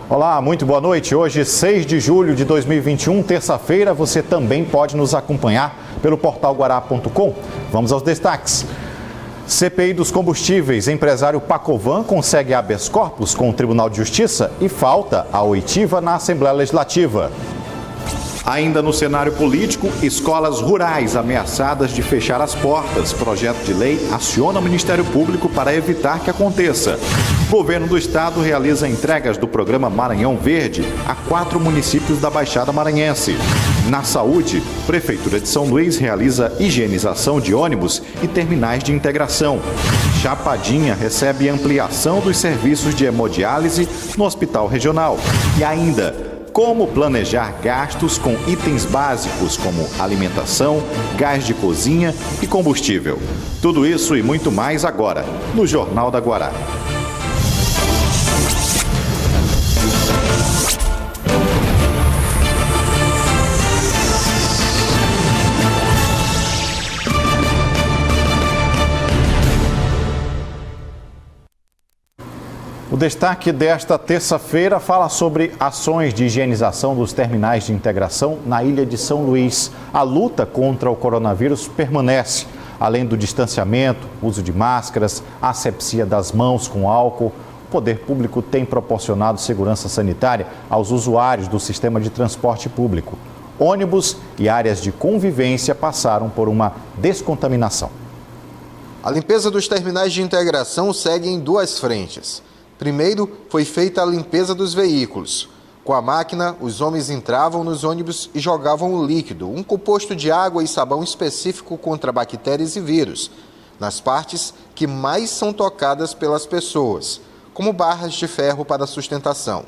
Olá, muito boa noite. Hoje, 6 de julho de 2021, terça-feira, você também pode nos acompanhar pelo portal guará.com. Vamos aos destaques. CPI dos combustíveis. Empresário Pacovan consegue habeas corpus com o Tribunal de Justiça e falta a oitiva na Assembleia Legislativa. Ainda no cenário político, escolas rurais ameaçadas de fechar as portas. Projeto de lei aciona o Ministério Público para evitar que aconteça. Governo do Estado realiza entregas do programa Maranhão Verde a 4 municípios da Baixada Maranhense. Na saúde, Prefeitura de São Luís realiza higienização de ônibus e terminais de integração. Chapadinha recebe ampliação dos serviços de hemodiálise no Hospital Regional. E ainda, como planejar gastos com itens básicos como alimentação, gás de cozinha e combustível. Tudo isso e muito mais agora, no Jornal da Guará. O destaque desta terça-feira fala sobre ações de higienização dos terminais de integração na ilha de São Luís. A luta contra o coronavírus permanece. Além do distanciamento, uso de máscaras, asepsia das mãos com álcool, o poder público tem proporcionado segurança sanitária aos usuários do sistema de transporte público. Ônibus e áreas de convivência passaram por uma descontaminação. A limpeza dos terminais de integração segue em 2 frentes. Primeiro, foi feita a limpeza dos veículos. Com a máquina, os homens entravam nos ônibus e jogavam o líquido, um composto de água e sabão específico contra bactérias e vírus, nas partes que mais são tocadas pelas pessoas, como barras de ferro para sustentação.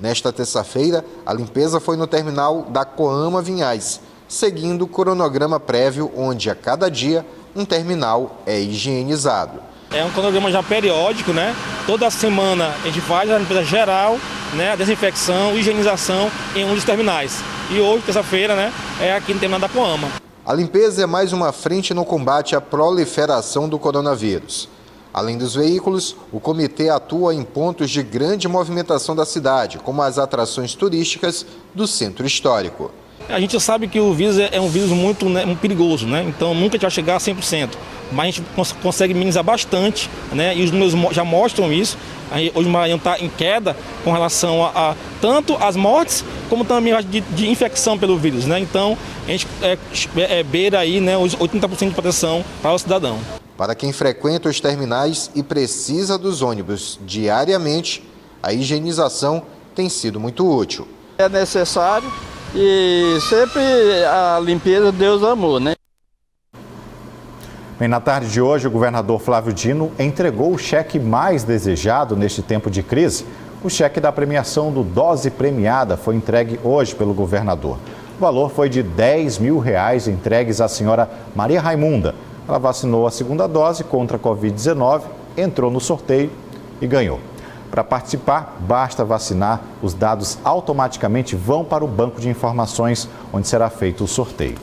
Nesta terça-feira, a limpeza foi no terminal da Coama Vinhais, seguindo o cronograma prévio, onde a cada dia um terminal é higienizado. É um cronograma já periódico, né? Toda semana a gente faz a limpeza geral, né? A desinfecção, higienização em um dos terminais. E hoje, terça-feira, né? É aqui no terminal da Coama. A limpeza é mais uma frente no combate à proliferação do coronavírus. Além dos veículos, o comitê atua em pontos de grande movimentação da cidade, como as atrações turísticas do centro histórico. A gente sabe que o vírus é um vírus muito perigoso, né? Então nunca vai chegar a 100%. Mas a gente consegue minimizar bastante, né? E os números já mostram isso. Hoje o Maranhão está em queda com relação a tanto as mortes, como também de infecção pelo vírus, né? Então a gente beira aí, né, os 80% de proteção para o cidadão. Para quem frequenta os terminais e precisa dos ônibus diariamente, a higienização tem sido muito útil. É necessário e sempre a limpeza Deus amou, né? Bem, na tarde de hoje, o governador Flávio Dino entregou o cheque mais desejado neste tempo de crise. O cheque da premiação do Dose Premiada foi entregue hoje pelo governador. O valor foi de R$10 mil entregues à senhora Maria Raimunda. Ela vacinou a segunda dose contra a Covid-19, entrou no sorteio e ganhou. Para participar, basta vacinar. Os dados automaticamente vão para o banco de informações, onde será feito o sorteio.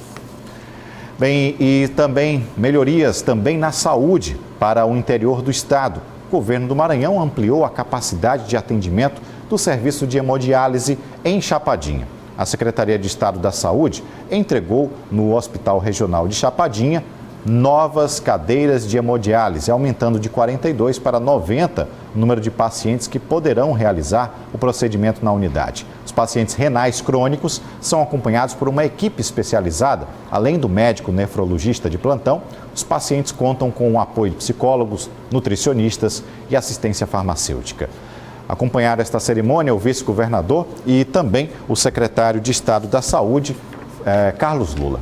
Bem, e também melhorias também na saúde para o interior do estado. O governo do Maranhão ampliou a capacidade de atendimento do serviço de hemodiálise em Chapadinha. A Secretaria de Estado da Saúde entregou no Hospital Regional de Chapadinha novas cadeiras de hemodiálise, aumentando de 42 para 90 o número de pacientes que poderão realizar o procedimento na unidade. Os pacientes renais crônicos são acompanhados por uma equipe especializada. Além do médico nefrologista de plantão, os pacientes contam com o apoio de psicólogos, nutricionistas e assistência farmacêutica. Acompanharam esta cerimônia o vice-governador e também o secretário de Estado da Saúde, Carlos Lula.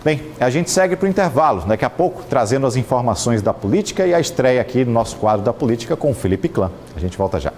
Bem, a gente segue para o intervalo, daqui a pouco trazendo as informações da política e a estreia aqui no nosso quadro da política com o Felipe Clã. A gente volta já.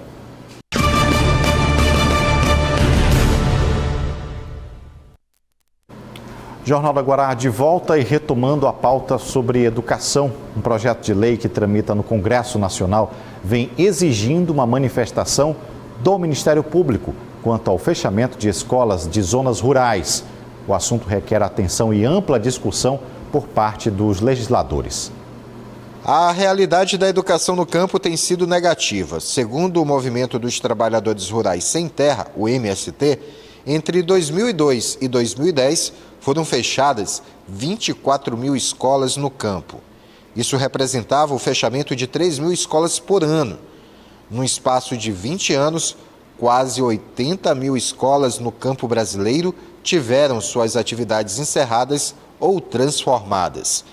Jornal da Guará de volta e retomando a pauta sobre educação. Um projeto de lei que tramita no Congresso Nacional vem exigindo uma manifestação do Ministério Público quanto ao fechamento de escolas de zonas rurais. O assunto requer atenção e ampla discussão por parte dos legisladores. A realidade da educação no campo tem sido negativa. Segundo o Movimento dos Trabalhadores Rurais Sem Terra, o MST, entre 2002 e 2010 foram fechadas 24 mil escolas no campo. Isso representava o fechamento de 3 mil escolas por ano. Num espaço de 20 anos, quase 80 mil escolas no campo brasileiro tiveram suas atividades encerradas ou transformadas.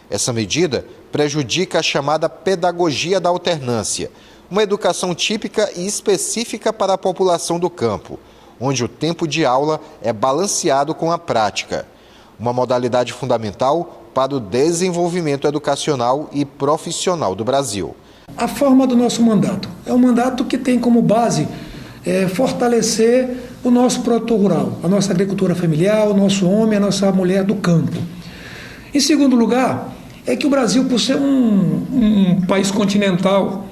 Essa medida prejudica a chamada pedagogia da alternância, uma educação típica e específica para a população do campo, onde o tempo de aula é balanceado com a prática, uma modalidade fundamental para o desenvolvimento educacional e profissional do Brasil. A forma do nosso mandato é um mandato que tem como base fortalecer o nosso produtor rural, a nossa agricultura familiar, o nosso homem, a nossa mulher do campo. Em segundo lugar, é que o Brasil, por ser um país continental,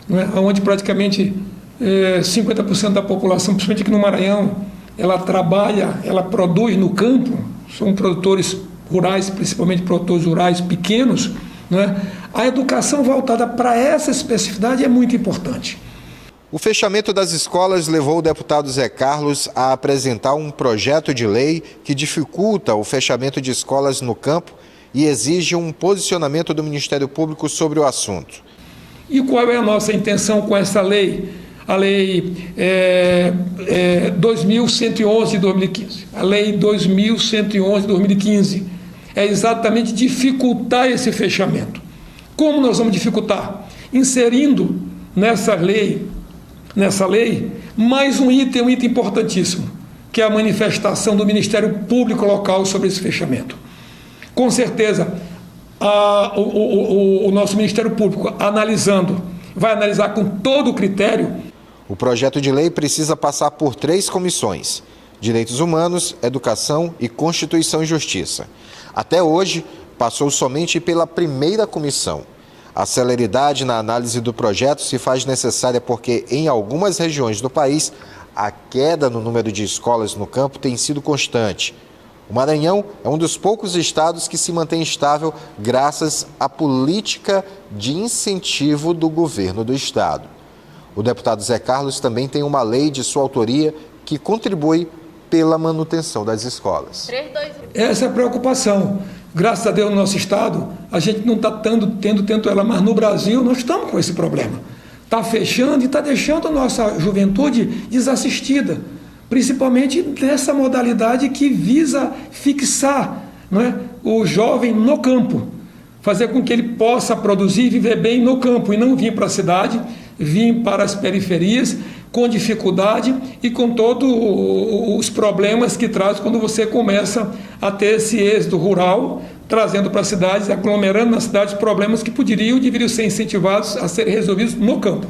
né, onde praticamente 50% da população, principalmente aqui no Maranhão, ela trabalha, ela produz no campo, são produtores rurais, principalmente produtores rurais pequenos, né, a educação voltada para essa especificidade é muito importante. O fechamento das escolas levou o deputado Zé Carlos a apresentar um projeto de lei que dificulta o fechamento de escolas no campo e exige um posicionamento do Ministério Público sobre o assunto. E qual é a nossa intenção com essa lei? A lei 2111 de 2015. A lei 2111 de 2015 é exatamente dificultar esse fechamento. Como nós vamos dificultar? Inserindo nessa lei, mais um item importantíssimo, que é a manifestação do Ministério Público local sobre esse fechamento. Com certeza, o nosso Ministério Público vai analisar com todo o critério. O projeto de lei precisa passar por 3 comissões: Direitos Humanos, Educação e Constituição e Justiça. Até hoje, passou somente pela primeira comissão. A celeridade na análise do projeto se faz necessária porque, em algumas regiões do país, a queda no número de escolas no campo tem sido constante. O Maranhão é um dos poucos estados que se mantém estável graças à política de incentivo do governo do estado. O deputado Zé Carlos também tem uma lei de sua autoria que contribui pela manutenção das escolas. Essa é a preocupação. Graças a Deus no nosso estado, a gente não está tendo ela, mas no Brasil nós estamos com esse problema. Está fechando e está deixando a nossa juventude desassistida, principalmente nessa modalidade que visa fixar, não é, o jovem no campo, fazer com que ele possa produzir e viver bem no campo e não vir para a cidade, vir para as periferias com dificuldade e com todos os problemas que traz quando você começa a ter esse êxodo rural, trazendo para as cidades, aglomerando nas cidades problemas que deveriam ser incentivados a serem resolvidos no campo.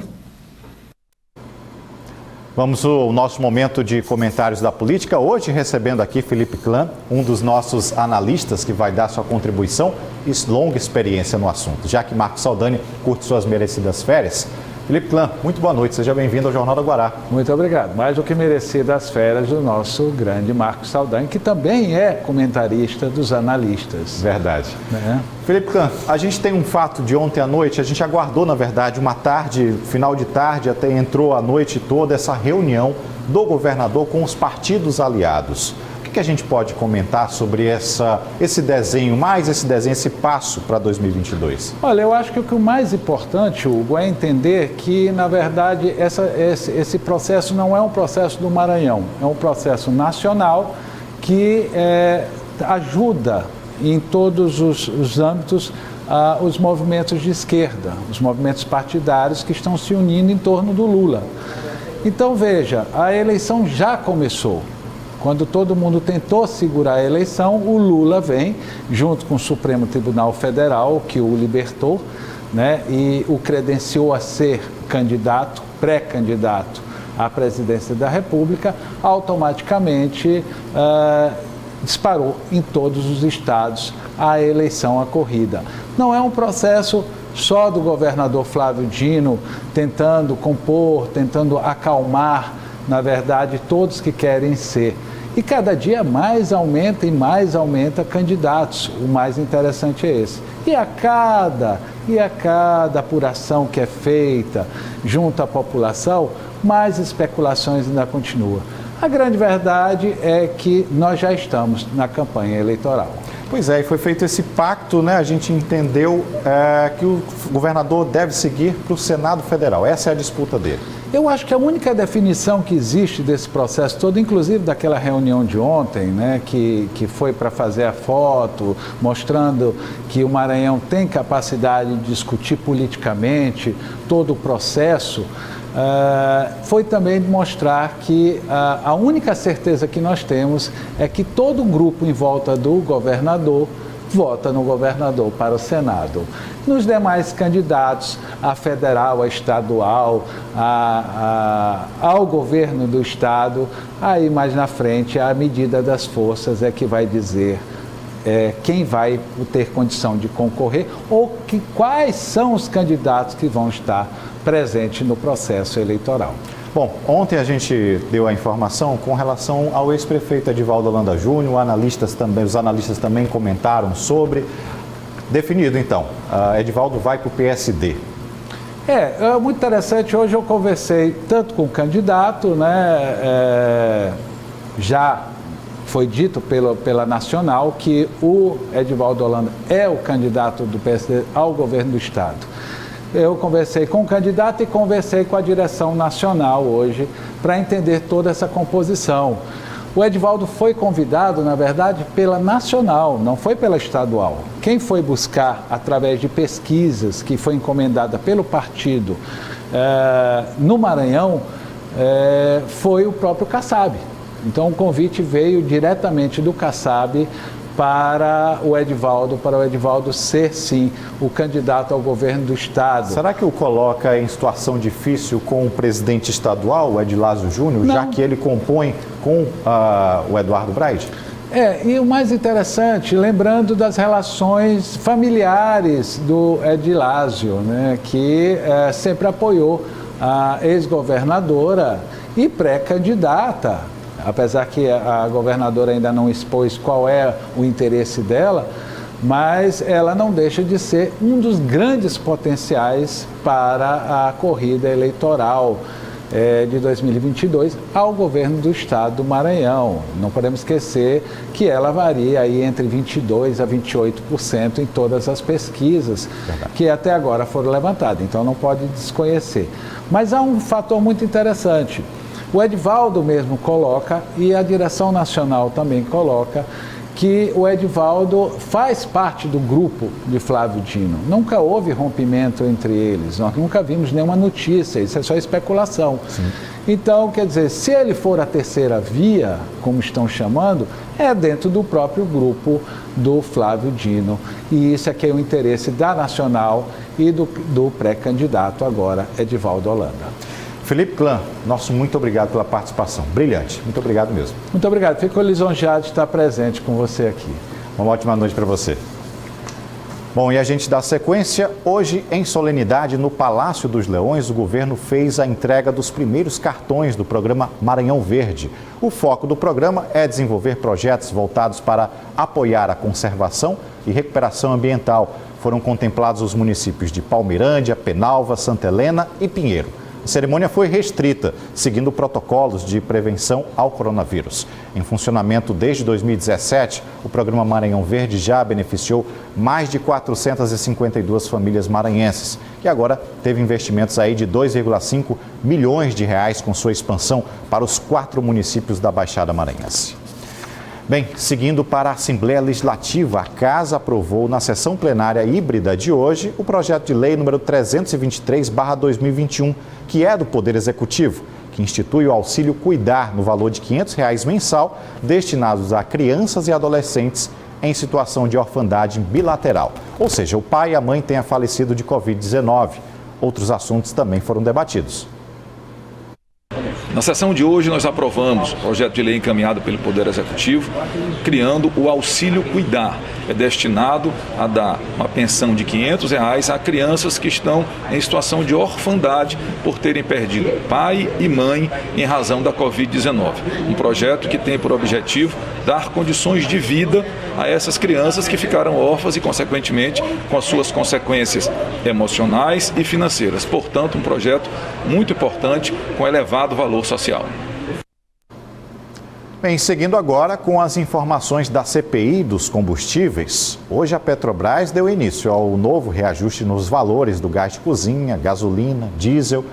Vamos ao nosso momento de comentários da política. Hoje recebendo aqui Felipe Clã, um dos nossos analistas que vai dar sua contribuição e longa experiência no assunto. Já que Marcos Saldanha curte suas merecidas férias. Felipe Clã, muito boa noite, seja bem-vindo ao Jornal da Guará. Muito obrigado. Mais do que merecido as férias do nosso grande Marcos Saldanha, que também é comentarista dos analistas. Verdade. Felipe Clã, a gente tem um fato de ontem à noite, a gente aguardou, na verdade, uma tarde, final de tarde, até entrou a noite toda essa reunião do governador com os partidos aliados. O que a gente pode comentar sobre esse desenho, esse passo para 2022? Olha, eu acho que o mais importante, Hugo, é entender que, na verdade, esse processo não é um processo do Maranhão, é um processo nacional que ajuda em todos os âmbitos os movimentos de esquerda, os movimentos partidários que estão se unindo em torno do Lula. Então, veja, a eleição já começou. Quando todo mundo tentou segurar a eleição, o Lula vem, junto com o Supremo Tribunal Federal, que o libertou, né, e o credenciou a ser candidato, pré-candidato à presidência da República, automaticamente disparou em todos os estados a eleição, a corrida. Não é um processo só do governador Flávio Dino tentando compor, tentando acalmar, na verdade, todos que querem ser. E cada dia mais aumenta e mais aumenta candidatos. O mais interessante é esse. E a cada apuração que é feita junto à população, mais especulações ainda continuam. A grande verdade é que nós já estamos na campanha eleitoral. Pois é, e foi feito esse pacto, né? A gente entendeu que o governador deve seguir para o Senado Federal. Essa é a disputa dele. Eu acho que a única definição que existe desse processo todo, inclusive daquela reunião de ontem, né, que foi para fazer a foto, mostrando que o Maranhão tem capacidade de discutir politicamente todo o processo, foi também mostrar que a única certeza que nós temos é que todo o grupo em volta do governador vota no governador para o Senado. Nos demais candidatos, a federal, a estadual, ao governo do estado, aí mais na frente a medida das forças é que vai dizer quem vai ter condição de concorrer ou quais são os candidatos que vão estar presentes no processo eleitoral. Bom, ontem a gente deu a informação com relação ao ex-prefeito Edivaldo Holanda Júnior, os analistas também comentaram sobre. Definido então, Edivaldo vai para o PSD. É muito interessante, hoje eu conversei tanto com o candidato, né, já foi dito pela Nacional que o Edivaldo Holanda é o candidato do PSD ao governo do estado. Eu conversei com o candidato e conversei com a direção nacional hoje para entender toda essa composição. O Edivaldo foi convidado, na verdade, pela Nacional, não foi pela estadual. Quem foi buscar, através de pesquisas que foi encomendada pelo partido no Maranhão, foi o próprio Kassab. Então o convite veio diretamente do Kassab para o Edivaldo ser, sim, o candidato ao governo do estado. Será que o coloca em situação difícil com o presidente estadual, o Edilásio Júnior, já que ele compõe com o Eduardo Braide? E o mais interessante, lembrando das relações familiares do Edilásio, né, que sempre apoiou a ex-governadora e pré-candidata, apesar que a governadora ainda não expôs qual é o interesse dela, mas ela não deixa de ser um dos grandes potenciais para a corrida eleitoral de 2022 ao governo do estado do Maranhão. Não podemos esquecer que ela varia aí entre 22% a 28% em todas as pesquisas que até agora foram levantadas, então não pode desconhecer. Mas há um fator muito interessante. O Edivaldo mesmo coloca, e a direção nacional também coloca, que o Edivaldo faz parte do grupo de Flávio Dino. Nunca houve rompimento entre eles, nós nunca vimos nenhuma notícia, isso é só especulação. Sim. Então, quer dizer, se ele for a terceira via, como estão chamando, é dentro do próprio grupo do Flávio Dino. E isso é que é o interesse da Nacional e do pré-candidato agora, Edivaldo Holanda. Felipe Klan, nosso muito obrigado pela participação. Brilhante. Muito obrigado mesmo. Muito obrigado. Fico lisonjeado de estar presente com você aqui. Uma ótima noite para você. Bom, e a gente dá sequência. Hoje, em solenidade, no Palácio dos Leões, o governo fez a entrega dos primeiros cartões do programa Maranhão Verde. O foco do programa é desenvolver projetos voltados para apoiar a conservação e recuperação ambiental. Foram contemplados os municípios de Palmeirândia, Penalva, Santa Helena e Pinheiro. A cerimônia foi restrita, seguindo protocolos de prevenção ao coronavírus. Em funcionamento desde 2017, o programa Maranhão Verde já beneficiou mais de 452 famílias maranhenses. E agora teve investimentos aí de 2,5 milhões de reais com sua expansão para os 4 municípios da Baixada Maranhense. Bem, seguindo para a Assembleia Legislativa, a Casa aprovou na sessão plenária híbrida de hoje o projeto de lei número 323/2021, que é do Poder Executivo, que institui o auxílio Cuidar no valor de R$ 500 mensal, destinados a crianças e adolescentes em situação de orfandade bilateral. Ou seja, o pai e a mãe tenham falecido de Covid-19. Outros assuntos também foram debatidos. Na sessão de hoje nós aprovamos o projeto de lei encaminhado pelo Poder Executivo, criando o Auxílio Cuidar. É destinado a dar uma pensão de R$500 a crianças que estão em situação de orfandade por terem perdido pai e mãe em razão da Covid-19. Um projeto que tem por objetivo dar condições de vida a essas crianças que ficaram órfãs e, consequentemente, com as suas consequências emocionais e financeiras. Portanto, um projeto muito importante com elevado valor social. Bem, seguindo agora com as informações da CPI dos combustíveis. Hoje a Petrobras deu início ao novo reajuste nos valores do gás de cozinha, gasolina, diesel.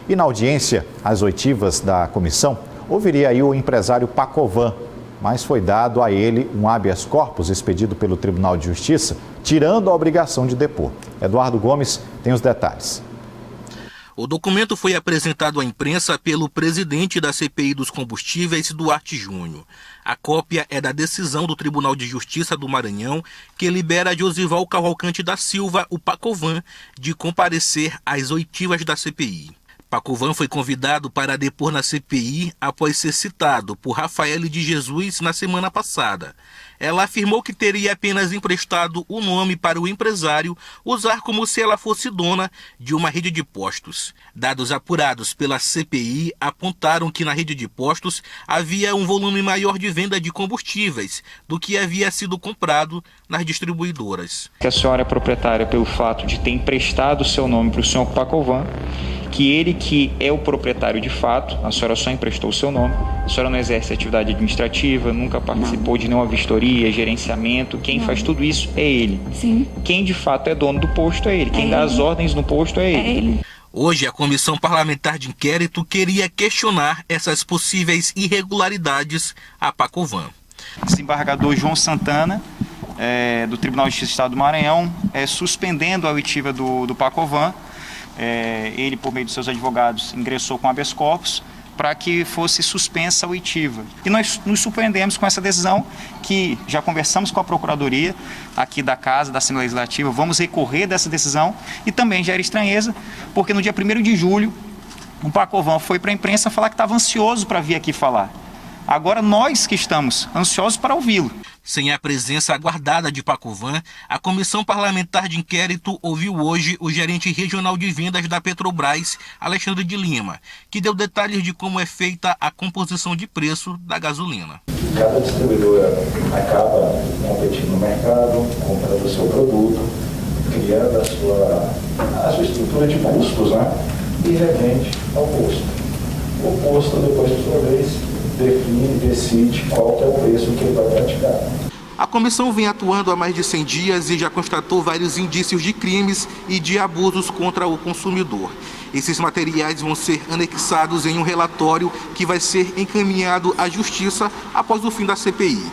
E na audiência às oitivas da comissão, ouviria aí o empresário Pacovan, mas foi dado a ele um habeas corpus expedido pelo Tribunal de Justiça, tirando a obrigação de depor. Eduardo Gomes tem os detalhes. O documento foi apresentado à imprensa pelo presidente da CPI dos combustíveis, Duarte Júnior. A cópia é da decisão do Tribunal de Justiça do Maranhão, que libera Josival Cavalcante da Silva, o Pacovan, de comparecer às oitivas da CPI. Pacovan foi convidado para depor na CPI após ser citado por Rafaele de Jesus na semana passada. Ela afirmou que teria apenas emprestado o nome para o empresário usar como se ela fosse dona de uma rede de postos. Dados apurados pela CPI apontaram que na rede de postos havia um volume maior de venda de combustíveis do que havia sido comprado nas distribuidoras. Que a senhora é proprietária pelo fato de ter emprestado o seu nome para o senhor Pacovan, que ele que é o proprietário de fato, a senhora só emprestou o seu nome, a senhora não exerce atividade administrativa, nunca participou de nenhuma vistoria, gerenciamento, quem faz tudo isso é ele. Sim. Quem de fato é dono do posto é ele, quem dá as ordens no posto é ele. Hoje, a Comissão Parlamentar de Inquérito queria questionar essas possíveis irregularidades a Pacovan. Desembargador João Santana, do Tribunal de Justiça do Estado do Maranhão, suspendendo a oitiva do Pacovan. Ele, por meio de seus advogados, ingressou com habeas corpus para que fosse suspensa a oitiva. E nós nos surpreendemos com essa decisão, que já conversamos com a Procuradoria aqui da Casa, da Assembleia Legislativa, vamos recorrer dessa decisão, e também gera estranheza, porque no dia 1º de julho, o Pacovan foi para a imprensa falar que estava ansioso para vir aqui falar. Agora nós que estamos ansiosos para ouvi-lo. Sem a presença aguardada de Pacovan, a Comissão Parlamentar de Inquérito ouviu hoje o gerente regional de vendas da Petrobras, Alexandre de Lima, que deu detalhes de como é feita a composição de preço da gasolina. Cada distribuidora acaba competindo no mercado, comprando o seu produto, criando a sua estrutura de custos, né? E revende ao posto. O posto, depois de sua vez, define e decide qual que é o preço que ele vai praticar. A comissão vem atuando há mais de 100 dias e já constatou vários indícios de crimes e de abusos contra o consumidor. Esses materiais vão ser anexados em um relatório que vai ser encaminhado à Justiça após o fim da CPI.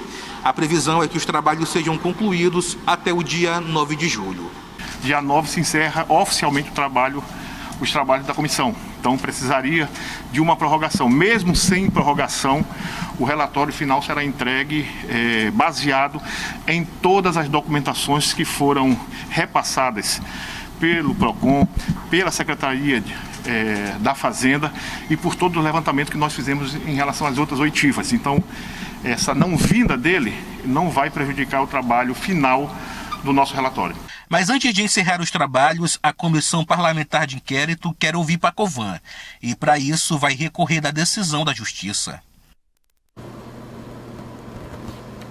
A previsão é que os trabalhos sejam concluídos até o dia 9 de julho. Dia 9 se encerra oficialmente os trabalhos da comissão. Então precisaria de uma prorrogação. Mesmo sem prorrogação, o relatório final será entregue baseado em todas as documentações que foram repassadas pelo PROCON, pela Secretaria da Fazenda e por todo o levantamento que nós fizemos em relação às outras oitivas. Então, essa não vinda dele não vai prejudicar o trabalho final do nosso relatório. Mas antes de encerrar os trabalhos, a Comissão Parlamentar de Inquérito quer ouvir Pacovan e, para isso, vai recorrer da decisão da Justiça.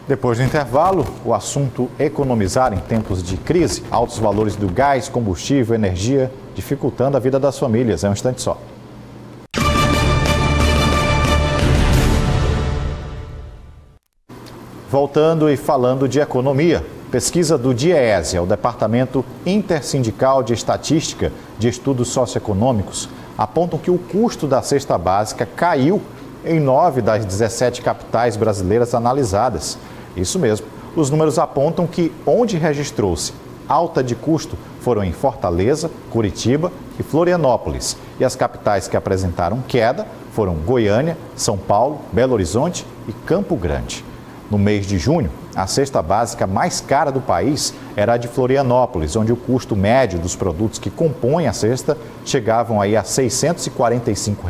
Depois do intervalo, o assunto economizar em tempos de crise, altos valores do gás, combustível, energia, dificultando a vida das famílias. É um instante só. Voltando e falando de economia. Pesquisa do DIEESE, o Departamento Intersindical de Estatística de Estudos Socioeconômicos, apontam que o custo da cesta básica caiu em 9 das 17 capitais brasileiras analisadas. Isso mesmo, os números apontam que onde registrou-se alta de custo foram em Fortaleza, Curitiba e Florianópolis. E as capitais que apresentaram queda foram Goiânia, São Paulo, Belo Horizonte e Campo Grande. No mês de junho, a cesta básica mais cara do país era a de Florianópolis, onde o custo médio dos produtos que compõem a cesta chegavam aí a R$ 645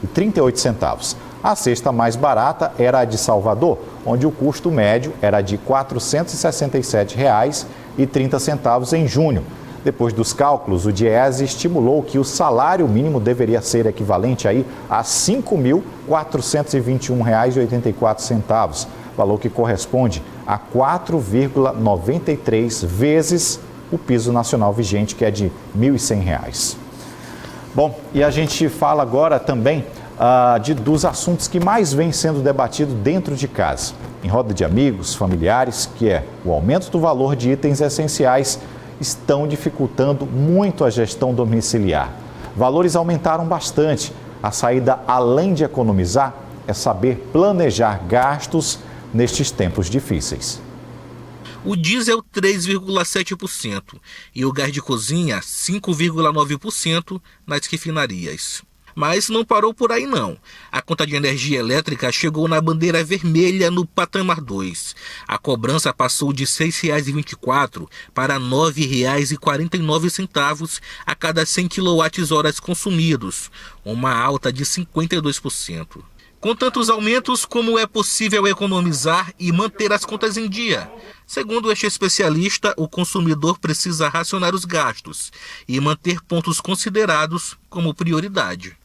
R$ 38. A cesta mais barata era a de Salvador, onde o custo médio era de R$ 467,30 em junho. Depois dos cálculos, o Diese estimulou que o salário mínimo deveria ser equivalente aí a R$ 5.421,84, valor que corresponde a 4,93 vezes o piso nacional vigente, que é de R$ 1.100. Bom, e a gente fala agora também dos assuntos que mais vêm sendo debatidos dentro de casa, em roda de amigos, familiares, que é o aumento do valor de itens essenciais estão dificultando muito a gestão domiciliar. Valores aumentaram bastante. A saída, além de economizar, é saber planejar gastos nestes tempos difíceis. O diesel 3,7% e o gás de cozinha 5,9% nas refinarias. Mas não parou por aí não. A conta de energia elétrica chegou na bandeira vermelha no patamar 2. A cobrança passou de R$ 6,24 para R$ 9,49 a cada 100 kWh consumidos, uma alta de 52%. Com tantos aumentos, como é possível economizar e manter as contas em dia? Segundo este especialista, o consumidor precisa racionar os gastos e manter pontos considerados como prioridade.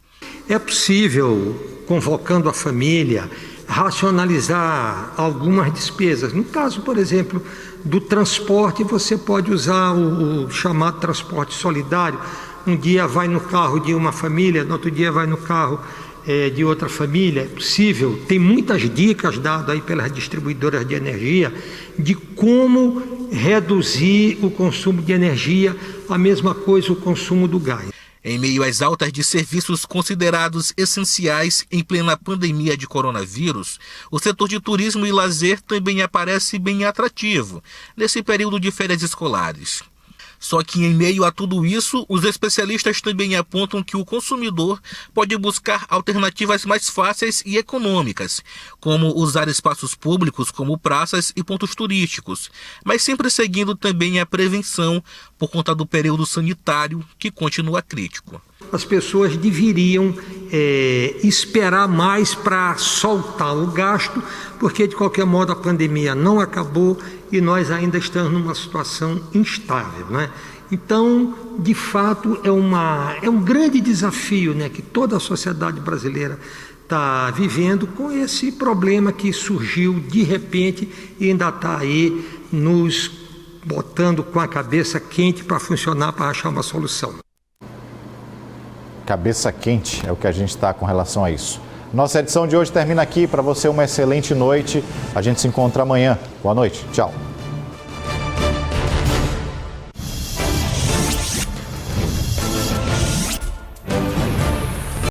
É possível, convocando a família, racionalizar algumas despesas. No caso, por exemplo, do transporte, você pode usar o chamado transporte solidário. Um dia vai no carro de uma família, no outro dia vai no carro de outra família. É possível. Tem muitas dicas dadas aí pelas distribuidoras de energia de como reduzir o consumo de energia, a mesma coisa o consumo do gás. Em meio às altas de serviços considerados essenciais em plena pandemia de coronavírus, o setor de turismo e lazer também aparece bem atrativo nesse período de férias escolares. Só que em meio a tudo isso, os especialistas também apontam que o consumidor pode buscar alternativas mais fáceis e econômicas, como usar espaços públicos como praças e pontos turísticos, mas sempre seguindo também a prevenção por conta do período sanitário que continua crítico. As pessoas deveriam esperar mais para soltar o gasto, porque de qualquer modo a pandemia não acabou e nós ainda estamos numa situação instável, né? Então, de fato, é um grande desafio, né, que toda a sociedade brasileira está vivendo com esse problema que surgiu de repente e ainda está aí nos botando com a cabeça quente para funcionar, para achar uma solução. Cabeça quente é o que a gente está com relação a isso. Nossa edição de hoje termina aqui. Para você, uma excelente noite. A gente se encontra amanhã. Boa noite. Tchau.